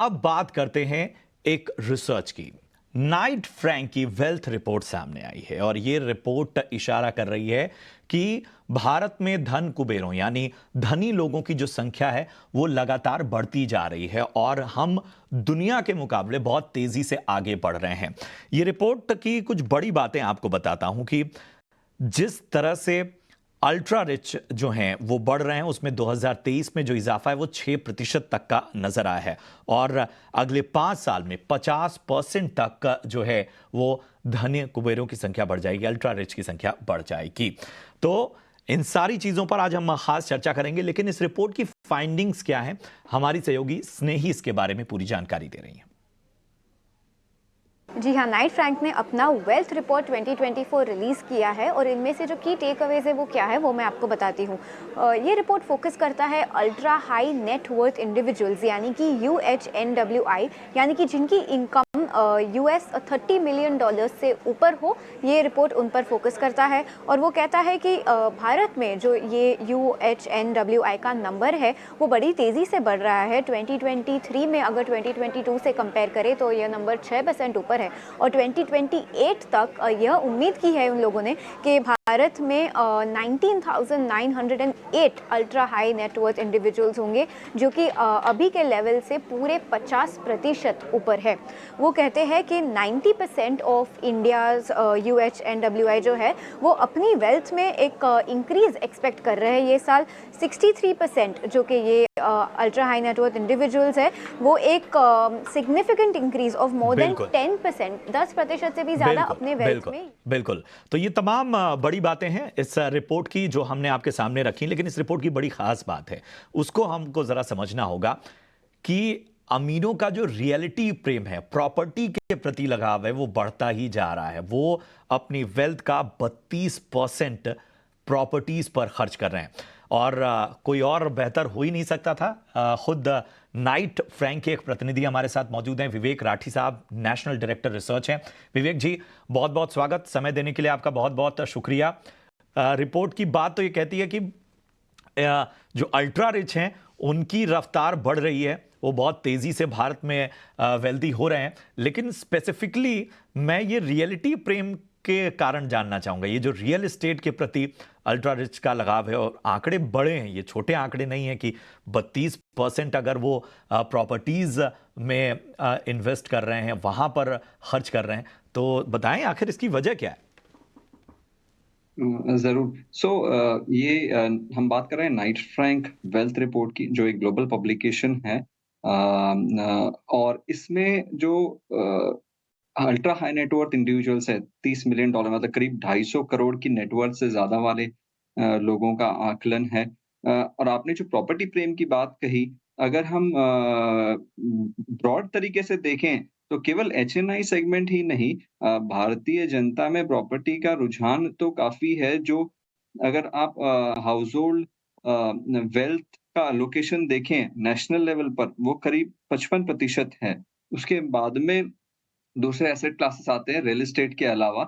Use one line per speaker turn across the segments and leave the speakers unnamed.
अब बात करते हैं एक रिसर्च की। नाइट फ्रैंक की वेल्थ रिपोर्ट सामने आई है और ये रिपोर्ट इशारा कर रही है कि भारत में धन कुबेरों यानी धनी लोगों की जो संख्या है वो लगातार बढ़ती जा रही है और हम दुनिया के मुकाबले बहुत तेजी से आगे बढ़ रहे हैं। ये रिपोर्ट की कुछ बड़ी बातें आपको बताता हूं कि जिस तरह से अल्ट्रा रिच जो हैं वो बढ़ रहे हैं, उसमें 2023 में जो इजाफा है वो 6% तक का नजर आया है और अगले 5 साल में 50% तक का जो है वो धनी कुबेरों की संख्या बढ़ जाएगी, अल्ट्रा रिच की संख्या बढ़ जाएगी। तो इन सारी चीजों पर आज हम खास चर्चा करेंगे, लेकिन इस रिपोर्ट की फाइंडिंग्स क्या है, हमारी सहयोगी स्नेही इसके बारे में पूरी जानकारी दे रही है।
जी हाँ, नाइट फ्रैंक ने अपना वेल्थ रिपोर्ट 2024 रिलीज़ किया है और इनमें से जो की टेक अवेज है वो क्या है वो मैं आपको बताती हूँ। ये रिपोर्ट फोकस करता है ultra high net worth individuals यानी कि UHNWI, यानी कि जिनकी इनकम US $30 मिलियन से ऊपर हो। ये रिपोर्ट उन पर फोकस करता है और वो कहता है कि भारत में जो ये UHNWI का नंबर है वो बड़ी तेज़ी से बढ़ रहा है। 2023 में अगर 2022 से कंपेयर करें तो यह नंबर 6% ऊपर है और 2028 तक यह उम्मीद की है उन लोगों ने कि भारत में 19,908 अल्ट्रा हाई नेटवर्थ इंडिविजुअल्स होंगे, जो कि अभी के लेवल से पूरे 50% ऊपर है। वो कहते हैं कि 90% ऑफ इंडियाज़ UHNWI जो है वो अपनी वेल्थ में एक इंक्रीज एक्सपेक्ट कर रहे हैं ये साल। 63% जो कि ये अल्ट्रा हाई नेटवर्थ इंडिविजुअल्स है वो एक significant increase of more than 10%, 10% से भी ज्यादा अपने वेल्थ में।
बिल्कुल। तो ये तमाम बड़ी बातें हैं इस रिपोर्ट की जो हमने आपके सामने रखी, लेकिन इस रिपोर्ट की बड़ी खास बात है, उसको हमको जरा समझना होगा कि अमीरों का जो रियलिटी प्रेम है, प्रॉपर्टी के प्रति लगाव है, वो बढ़ता ही जा रहा है। वो अपनी वेल्थ का 32% प्रॉपर्टीज पर खर्च कर रहे हैं और कोई और बेहतर हो ही नहीं सकता था। खुद नाइट फ्रैंक के एक प्रतिनिधि हमारे साथ मौजूद हैं, विवेक राठी साहब, नेशनल डायरेक्टर रिसर्च हैं। विवेक जी, बहुत बहुत स्वागत, समय देने के लिए आपका बहुत बहुत शुक्रिया। रिपोर्ट की बात तो ये कहती है कि जो अल्ट्रा रिच हैं उनकी रफ्तार बढ़ रही है, वो बहुत तेजी से भारत में वेल्दी हो रहे हैं, लेकिन स्पेसिफिकली मैं ये रियलिटी प्रेम के कारण जानना चाहूंगा। ये जो रियल एस्टेट के प्रति अल्ट्रा रिच का लगाव है और आंकड़े बड़े हैं, ये छोटे आंकड़े नहीं है कि 32% अगर वो प्रॉपर्टीज में इन्वेस्ट कर रहे हैं, वहां पर खर्च कर रहे हैं, तो बताएं आखिर इसकी वजह क्या है।
जरूर। ये हम बात कर रहे हैं नाइट फ्रैंक वेल्थ रिपोर्ट की, जो एक ग्लोबल पब्लिकेशन है। और इसमें जो अल्ट्रा हाई नेटवर्थ इंडिविजुअल्स है, $30 मिलियन मतलब करीब 250 करोड़ की नेटवर्थ से ज्यादा वाले लोगों का आकलन है। और आपने जो प्रॉपर्टी प्रेम की बात कही, अगर हम ब्रॉड तरीके से देखें तो केवल HNI सेगमेंट ही नहीं, भारतीय जनता में प्रॉपर्टी का रुझान तो काफ़ी है। जो अगर आप हाउस होल्ड वेल्थ का एलोकेशन देखें नेशनल लेवल पर, वो करीब 55% है। उसके बाद में दूसरे एसेट क्लासेस आते हैं रियल एस्टेट के अलावा।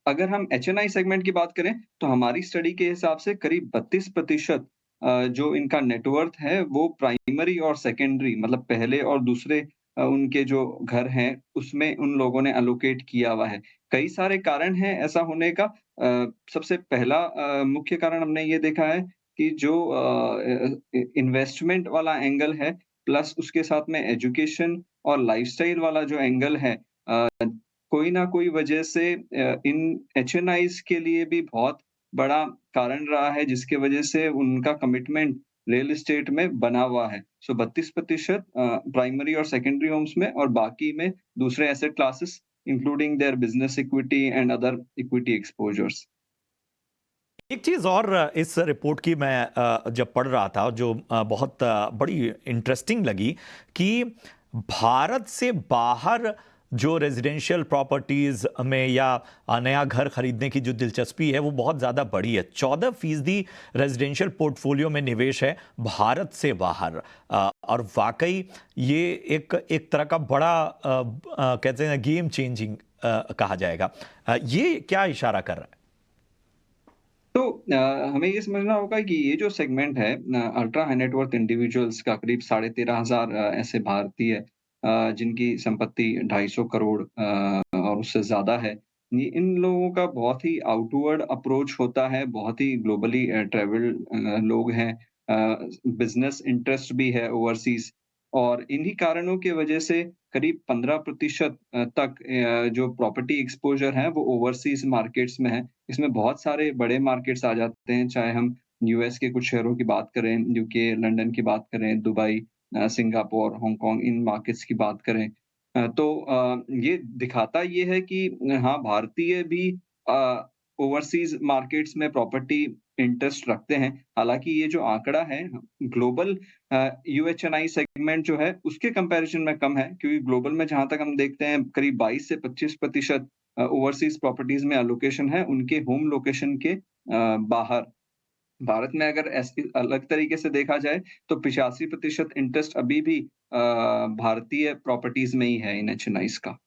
अगर हम HNI सेगमेंट की बात करें तो हमारी स्टडी के हिसाब से करीब 32% जो इनका नेटवर्थ है वो प्राइमरी और सेकेंडरी मतलब पहले और दूसरे उनके जो घर हैं उसमें उन लोगों ने एलोकेट किया हुआ है। कई सारे कारण हैं ऐसा होने का। सबसे पहला मुख्य कारण हमने ये देखा है कि जो इन्वेस्टमेंट वाला एंगल है, प्लस उसके साथ में एजुकेशन और लाइफ़स्टाइल वाला जो एंगल है, कोई ना कोई वजह से इन HNIs के लिए भी बहुत बड़ा कारण रहा है, जिसकी वजह से उनका कमिटमेंट रियल एस्टेट में बना हुआ है। 32% प्राइमरी और सेकेंडरी होम्स में और बाकी में दूसरे asset classes including their business equity and other equity exposures.
एक चीज और इस रिपोर्ट की मैं जब पढ़ रहा था जो बहुत बड़ी इंटरेस्टिंग लगी कि भारत से बाहर जो रेजिडेंशियल प्रॉपर्टीज में या नया घर खरीदने की जो दिलचस्पी है वो बहुत ज़्यादा बड़ी है। 14% रेजिडेंशियल पोर्टफोलियो में निवेश है भारत से बाहर। और वाकई ये एक तरह का बड़ा कहते हैं गेम चेंजिंग कहा जाएगा। ये क्या इशारा कर रहा है?
तो हमें ये समझना होगा कि ये जो सेगमेंट है ultra high net worth individuals का करीब 13,500 ऐसे भारतीय जिनकी संपत्ति 250 करोड़ और उससे ज़्यादा है। ये इन लोगों का बहुत ही आउटवर्ड अप्रोच होता है, बहुत ही ग्लोबली ट्रैवल लोग हैं। बिज़नेस इंटरेस्ट भी है ओवरसीज़ और इन्हीं कारणों की वजह से करीब 15% तक जो प्रॉपर्टी एक्सपोज़र है वो ओवरसीज़ मार्केट्स में है। इसमें बहुत सारे बड़े मार्केट्स आ जाते हैं, चाहे हम यूएस के कुछ शहरों की बात करें, यूके, लंदन की बात करें, Dubai, Singapore, Hong Kong in markets की बात करें। ये दिखाता ये है कि हाँ, भारतीय भी अ, ओवरसीज़ मार्केट्स में प्रॉपर्टी इंटरेस्ट रखते हैं। हालाँकि ये जो आंकड़ा है ग्लोबल यूएचएनआई सेगमेंट जो है उसके कंपैरिज़न में कम है क्योंकि ग्लोबल में जहाँ तक हम देखते हैं करीब 22 से 25% ओवरसीज़ प्रॉपर्टीज़ में एलोकेशन है उनके होम लोकेशन के बाहर। भारत में अगर ऐसी अलग तरीके से देखा जाए तो 85% इंटरेस्ट अभी भी भारतीय प्रॉपर्टीज़ में ही है इन एचएनआईज़ का।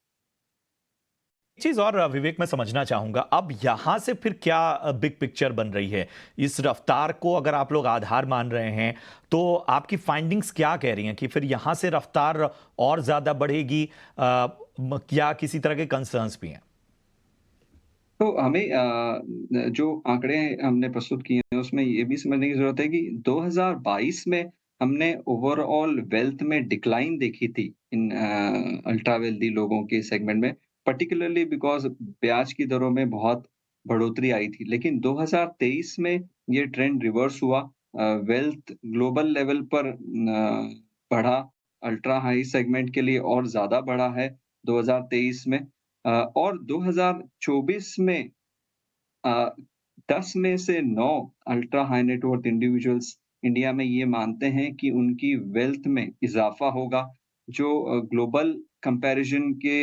एक चीज और विवेक मैं समझना चाहूंगा, अब यहां से फिर क्या बिग पिक्चर बन रही है? इस रफ्तार को अगर आप लोग आधार मान रहे हैं तो आपकी फाइंडिंग्स क्या कह रही हैं कि फिर यहां से रफ्तार और ज्यादा बढ़ेगी, या किसी तरह के कंसर्न्स भी हैं?
तो हमें जो आंकड़े हमने प्रस्तुत किए हैं उसमें ये भी समझने की ज़रूरत है कि 2022 में हमने ओवरऑल वेल्थ में डिक्लाइन देखी थी इन अल्ट्रा वेल्दी लोगों के सेगमेंट में, पर्टिकुलरली बिकॉज़ ब्याज की दरों में बहुत बढ़ोतरी आई थी। लेकिन 2023 में ये ट्रेंड रिवर्स हुआ। वेल्थ ग्लोबल लेवल पर बढ़ा, अल्ट्रा हाई सेगमेंट के लिए और ज़्यादा बढ़ा है 2023 में। और 2024 में अ, 10 में से 9 ultra high net worth individuals India में ये मानते हैं कि उनकी वेल्थ में इज़ाफ़ा होगा, जो ग्लोबल कंपैरिज़न के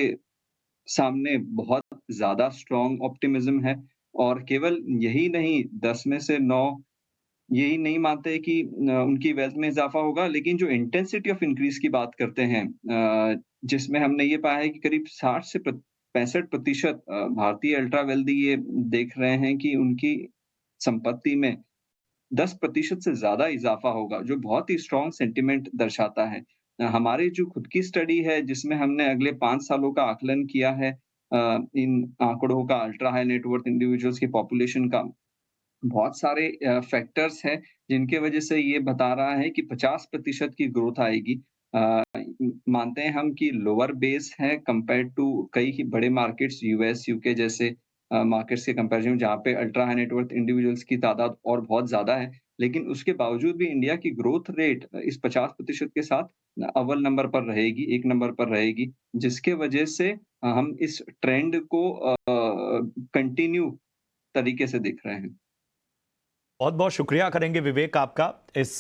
सामने बहुत ज़्यादा स्ट्रॉन्ग ऑप्टिमिज़्म है। और केवल यही नहीं, 10 में से 9 यही नहीं मानते कि उनकी वेल्थ में इज़ाफ़ा होगा, लेकिन जो इंटेंसिटी ऑफ इंक्रीज़ की बात करते हैं जिसमें हमने ये पाया है कि करीब 60 से 65% भारतीय अल्ट्रा वेल्दी ये देख रहे हैं कि उनकी संपत्ति में 10% से ज़्यादा इज़ाफ़ा होगा, जो बहुत ही स्ट्रॉन्ग सेंटिमेंट दर्शाता है। हमारी जो खुद की स्टडी है, जिसमें हमने अगले 5 सालों का आकलन किया है इन आंकड़ों का, ultra high net worth individuals की पॉपुलेशन का, बहुत सारे फैक्टर्स हैं, जिनके वजह से ये बता रहा है कि 50% की ग्रोथ आएगी। मानते हैं हम कि लोअर बेस है कंपेयर्ड टू कई ही बड़े मार्केट्स यूएस, यूके जैसे मार्केट्स के कंपैरिज़न में जहाँ पे ultra high net worth individuals की तादाद और बहुत ज़्यादा है। लेकिन उसके बावजूद भी इंडिया की ग्रोथ रेट इस 50% के साथ अव्वल नंबर पर रहेगी, 1 नंबर पर रहेगी, जिसके वजह से हम इस ट्रेंड को कंटिन्यू तरीके से देख रहे हैं।
बहुत बहुत शुक्रिया करेंगे विवेक आपका इस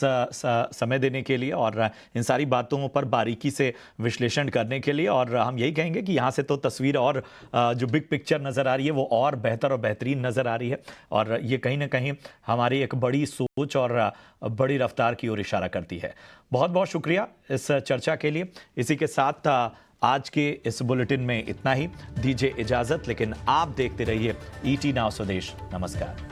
समय देने के लिए और इन सारी बातों पर बारीकी से विश्लेषण करने के लिए। और हम यही कहेंगे कि यहाँ से तो तस्वीर और जो बिग पिक्चर नज़र आ रही है वो और बेहतर और बेहतरीन नज़र आ रही है, और ये कहीं ना कहीं हमारी एक बड़ी सोच और बड़ी रफ्तार की ओर इशारा करती है। बहुत बहुत शुक्रिया इस चर्चा के लिए। इसी के साथ आज के इस बुलेटिन में इतना ही। दीजिए इजाज़त, लेकिन आप देखते रहिए ET नाउ स्वदेश। नमस्कार।